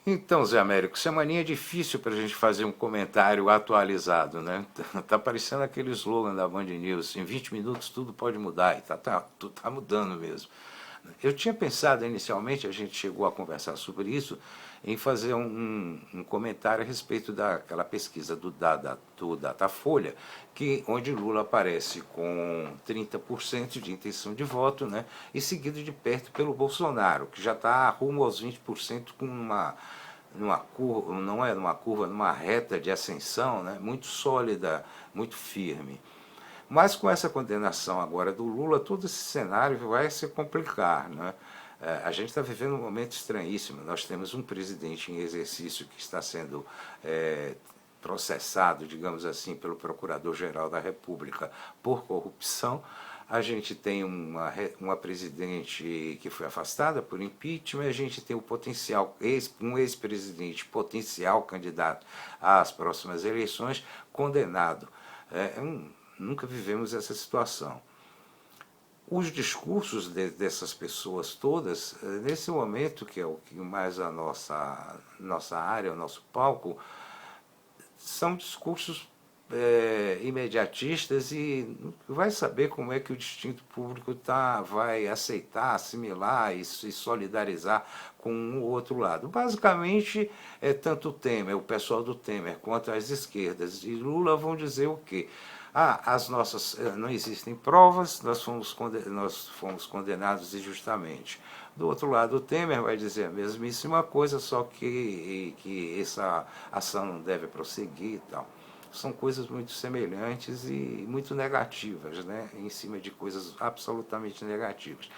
Então, Zé Américo, semaninha é difícil para a gente fazer um comentário atualizado, né? Tá parecendo aquele slogan da Band News, em 20 minutos tudo pode mudar, e tudo tá mudando mesmo. Eu tinha pensado inicialmente, a gente chegou a conversar sobre isso, em fazer um comentário a respeito daquela pesquisa do Datafolha, onde Lula aparece com 30% de intenção de voto, né, e seguido de perto pelo Bolsonaro, que já está rumo aos 20% com numa curva, não é numa curva, numa reta de ascensão, né, muito sólida, muito firme. Mas com essa condenação agora do Lula, todo esse cenário vai se complicar. Né? A gente está vivendo um momento estranhíssimo. Nós temos um presidente em exercício que está sendo processado, digamos assim, pelo Procurador-Geral da República por corrupção. A gente tem uma presidente que foi afastada por impeachment, a gente tem um ex-presidente potencial candidato às próximas eleições condenado. Nunca vivemos essa situação. Os discursos dessas pessoas todas, nesse momento, que é o que mais a nossa área, o nosso palco, são discursos imediatistas e vai saber como é que o distinto público vai aceitar, assimilar e se solidarizar com um ou outro lado. Basicamente, tanto o Temer, o pessoal do Temer, quanto as esquerdas e Lula vão dizer o quê? As nossas não existem provas, nós fomos condenados injustamente. Do outro lado, o Temer vai dizer a mesmíssima coisa, só que essa ação não deve prosseguir e tal. São coisas muito semelhantes e muito negativas, né? Em cima de coisas absolutamente negativas.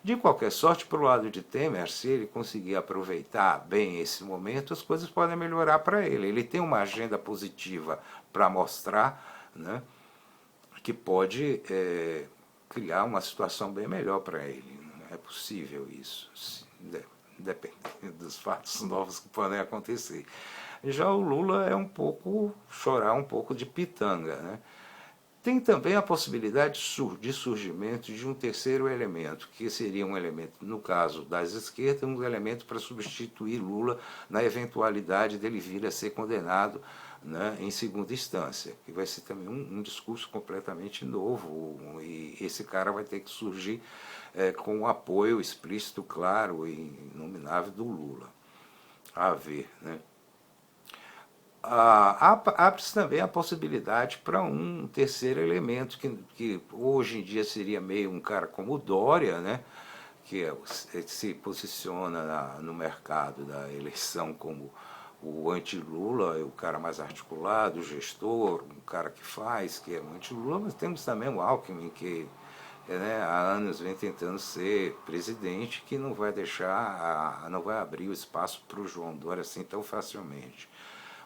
De qualquer sorte, para o lado de Temer, se ele conseguir aproveitar bem esse momento, as coisas podem melhorar para ele. Ele tem uma agenda positiva para mostrar, né? Que pode criar uma situação bem melhor para ele. É possível isso, dependendo dos fatos novos que podem acontecer. Já o Lula é um pouco chorar um pouco de pitanga, né? Tem também a possibilidade de surgimento de um terceiro elemento, que seria um elemento, no caso das esquerdas, um elemento para substituir Lula na eventualidade dele vir a ser condenado, né, em segunda instância, que vai ser também um discurso completamente novo, e esse cara vai ter que surgir com o apoio explícito, claro e inominável do Lula. A ver, né? Abre-se também a possibilidade para um terceiro elemento, que hoje em dia seria meio um cara como o Dória, né? Se posiciona no mercado da eleição como o anti-Lula, o cara mais articulado, o gestor, um cara que faz, que é o anti-Lula, mas temos também o Alckmin, que né, há anos vem tentando ser presidente, que não vai não vai abrir o espaço para o João Dória assim tão facilmente.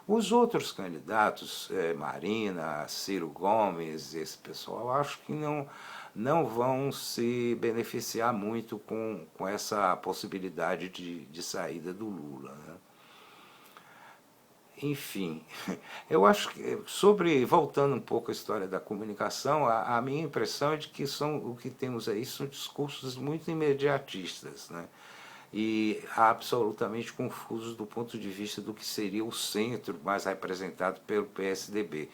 Os outros candidatos, Marina, Ciro Gomes, esse pessoal, acho que não vão se beneficiar muito com essa possibilidade de saída do Lula. Né? Enfim, eu acho que, voltando um pouco à história da comunicação, a minha impressão é de que o que temos aí são discursos muito imediatistas, né? E absolutamente confusos do ponto de vista do que seria o centro mais representado pelo PSDB.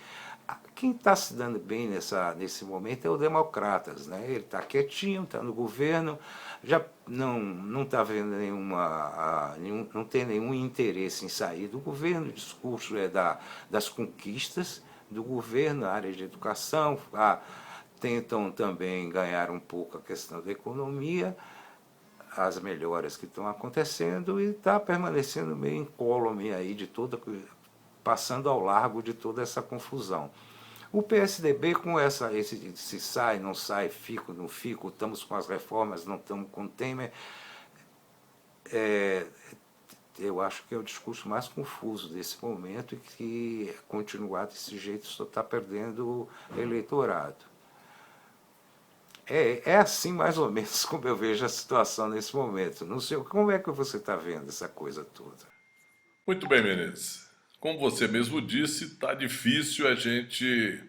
Quem está se dando bem nesse momento é o Democratas, né? Ele está quietinho, está no governo, já não está vendo não tem nenhum interesse em sair do governo. O discurso é das conquistas do governo na área de educação, tentam também ganhar um pouco a questão da economia, as melhoras que estão acontecendo, e está permanecendo meio incólume aí passando ao largo de toda essa confusão. O PSDB com esse se sai, não sai, fico, não fico, estamos com as reformas, não estamos com o Temer, eu acho que é o discurso mais confuso desse momento, e que continuar desse jeito só está perdendo eleitorado. É assim mais ou menos como eu vejo a situação nesse momento. Não sei como é que você está vendo essa coisa toda. Muito bem, Menezes. Como você mesmo disse, está difícil a gente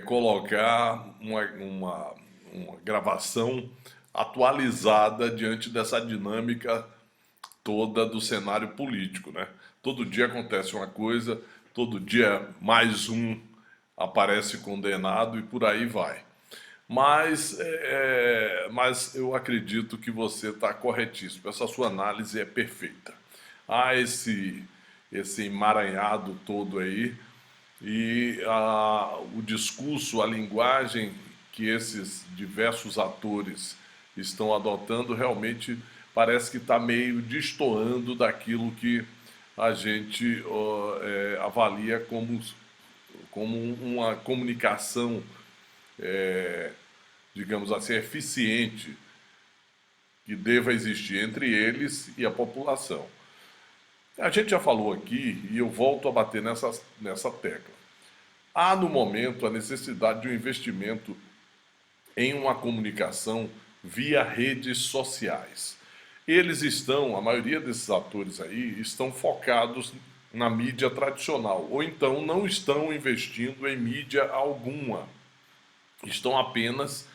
colocar uma gravação atualizada diante dessa dinâmica toda do cenário político, né? Todo dia acontece uma coisa, todo dia mais um aparece condenado e por aí vai. Mas eu acredito que você está corretíssimo. Essa sua análise é perfeita. Há esse emaranhado todo aí e o discurso, a linguagem que esses diversos atores estão adotando realmente parece que está meio destoando daquilo que a gente avalia como uma comunicação, digamos assim, eficiente que deva existir entre eles e a população. A gente já falou aqui, e eu volto a bater nessa tecla. Há, no momento, a necessidade de um investimento em uma comunicação via redes sociais. A maioria desses atores aí, estão focados na mídia tradicional, ou então não estão investindo em mídia alguma. Estão apenas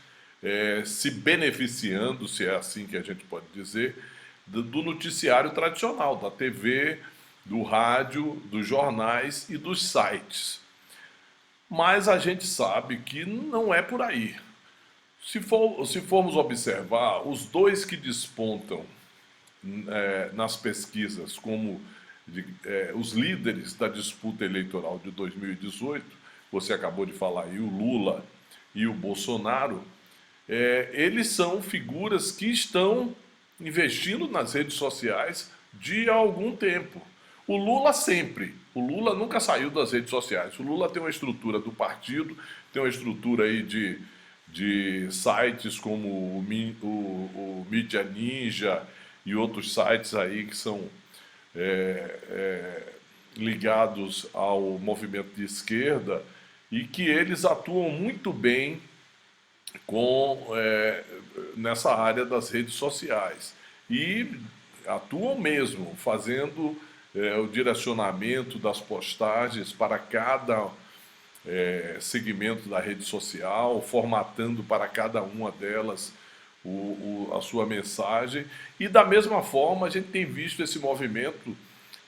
se beneficiando, se é assim que a gente pode dizer, do noticiário tradicional, da TV, do rádio, dos jornais e dos sites. Mas a gente sabe que não é por aí. Se formos observar, os dois que despontam nas pesquisas como os líderes da disputa eleitoral de 2018, você acabou de falar aí, o Lula e o Bolsonaro, eles são figuras que estão investindo nas redes sociais de algum tempo. O Lula sempre. O Lula nunca saiu das redes sociais. O Lula tem uma estrutura do partido, tem uma estrutura aí de sites como o Mídia Ninja e outros sites aí que são ligados ao movimento de esquerda e que eles atuam muito bem nessa área das redes sociais. E atuam mesmo, fazendo o direcionamento das postagens para cada segmento da rede social, formatando para cada uma delas a sua mensagem. E da mesma forma a gente tem visto esse movimento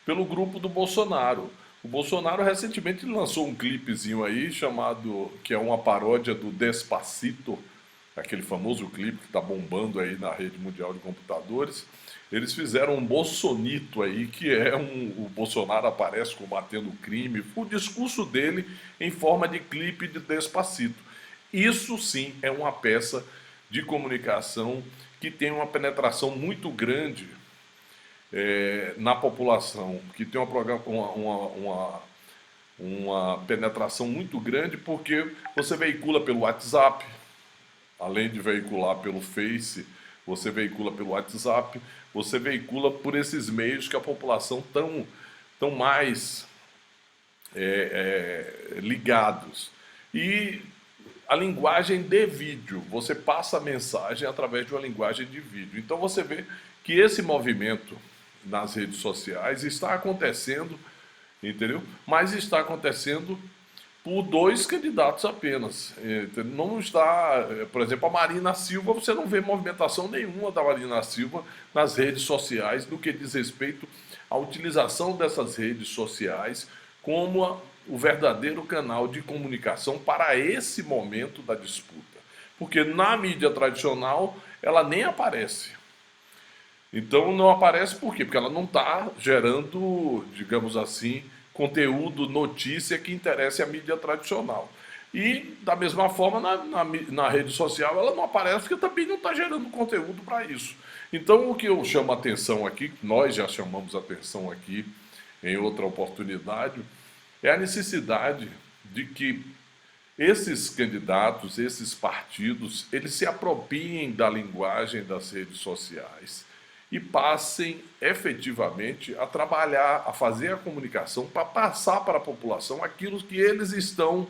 pelo grupo do Bolsonaro. O Bolsonaro recentemente lançou um clipezinho aí que é uma paródia do Despacito, aquele famoso clipe que está bombando aí na rede mundial de computadores. Eles fizeram um bolsonito aí, que o Bolsonaro aparece combatendo o crime, o discurso dele em forma de clipe de Despacito. Isso sim é uma peça de comunicação que tem uma penetração muito grande na população, que tem uma penetração muito grande, porque você veicula pelo WhatsApp, além de veicular pelo Face, você veicula pelo WhatsApp, você veicula por esses meios que a população tão mais ligados. E a linguagem de vídeo, você passa a mensagem através de uma linguagem de vídeo. Então você vê que esse movimento nas redes sociais está acontecendo, entendeu? Mas está acontecendo por dois candidatos apenas. Não está, por exemplo, a Marina Silva, você não vê movimentação nenhuma da Marina Silva nas redes sociais no que diz respeito à utilização dessas redes sociais como o verdadeiro canal de comunicação para esse momento da disputa. Porque na mídia tradicional ela nem aparece. Então não aparece por quê? Porque ela não está gerando, digamos assim, conteúdo, notícia que interesse a mídia tradicional. E, da mesma forma, na rede social ela não aparece porque também não está gerando conteúdo para isso. Então, o que eu chamo a atenção aqui, nós já chamamos a atenção aqui em outra oportunidade, é a necessidade de que esses candidatos, esses partidos, eles se apropriem da linguagem das redes sociais e passem efetivamente a trabalhar, a fazer a comunicação para passar para a população aquilo que eles estão,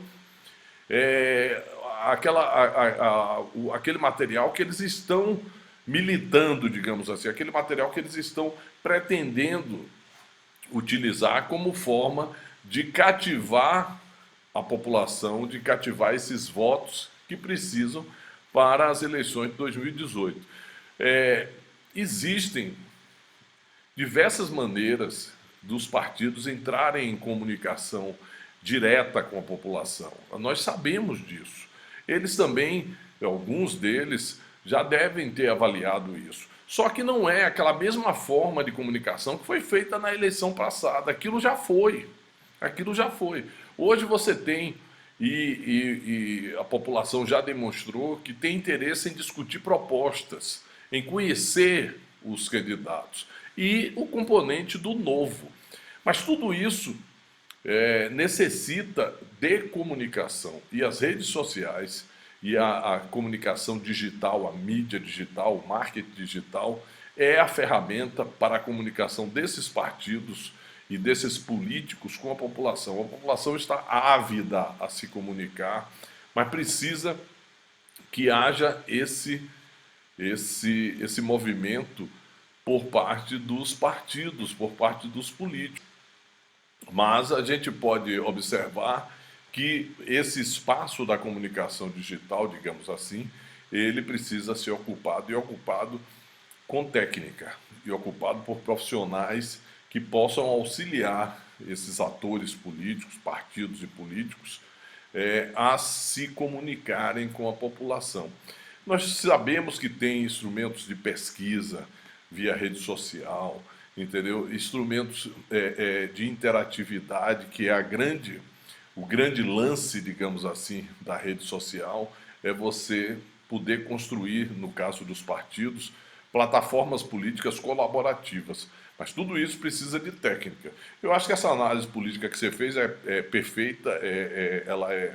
aquele material que eles estão militando, digamos assim, aquele material que eles estão pretendendo utilizar como forma de cativar a população, de cativar esses votos que precisam para as eleições de 2018. Existem diversas maneiras dos partidos entrarem em comunicação direta com a população. Nós sabemos disso. Eles também, alguns deles, já devem ter avaliado isso. Só que não é aquela mesma forma de comunicação que foi feita na eleição passada. Aquilo já foi. Aquilo já foi. Hoje você tem, e a população já demonstrou, que tem interesse em discutir propostas, em conhecer os candidatos e o componente do novo. Mas tudo isso necessita de comunicação. E as redes sociais e a comunicação digital, a mídia digital, o marketing digital, é a ferramenta para a comunicação desses partidos e desses políticos com a população. A população está ávida a se comunicar, mas precisa que haja esse movimento por parte dos partidos, por parte dos políticos. Mas a gente pode observar que esse espaço da comunicação digital, digamos assim, ele precisa ser ocupado, e ocupado com técnica, e ocupado por profissionais que possam auxiliar esses atores políticos, partidos e políticos, a se comunicarem com a população. Nós sabemos que tem instrumentos de pesquisa via rede social, entendeu? Instrumentos de interatividade, que é o grande lance, digamos assim, da rede social, é você poder construir, no caso dos partidos, plataformas políticas colaborativas. Mas tudo isso precisa de técnica. Eu acho que essa análise política que você fez é perfeita, ela é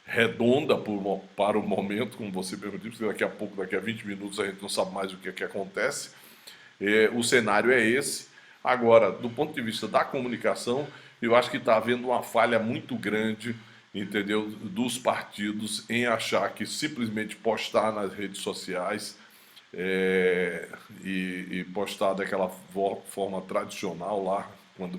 redonda para o momento, como você perguntou, porque daqui a pouco, daqui a 20 minutos, a gente não sabe mais o que acontece. O cenário é esse. Agora, do ponto de vista da comunicação, eu acho que está havendo uma falha muito grande, entendeu, dos partidos em achar que simplesmente postar nas redes sociais e postar daquela forma tradicional lá, quando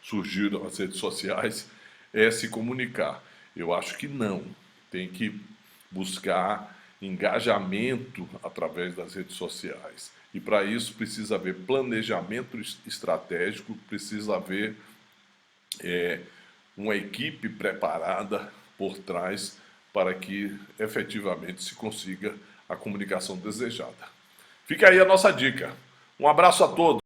surgiram as redes sociais, é se comunicar. Eu acho que não. Tem que buscar engajamento através das redes sociais. E para isso precisa haver planejamento estratégico, precisa haver uma equipe preparada por trás para que efetivamente se consiga a comunicação desejada. Fica aí a nossa dica. Um abraço a todos.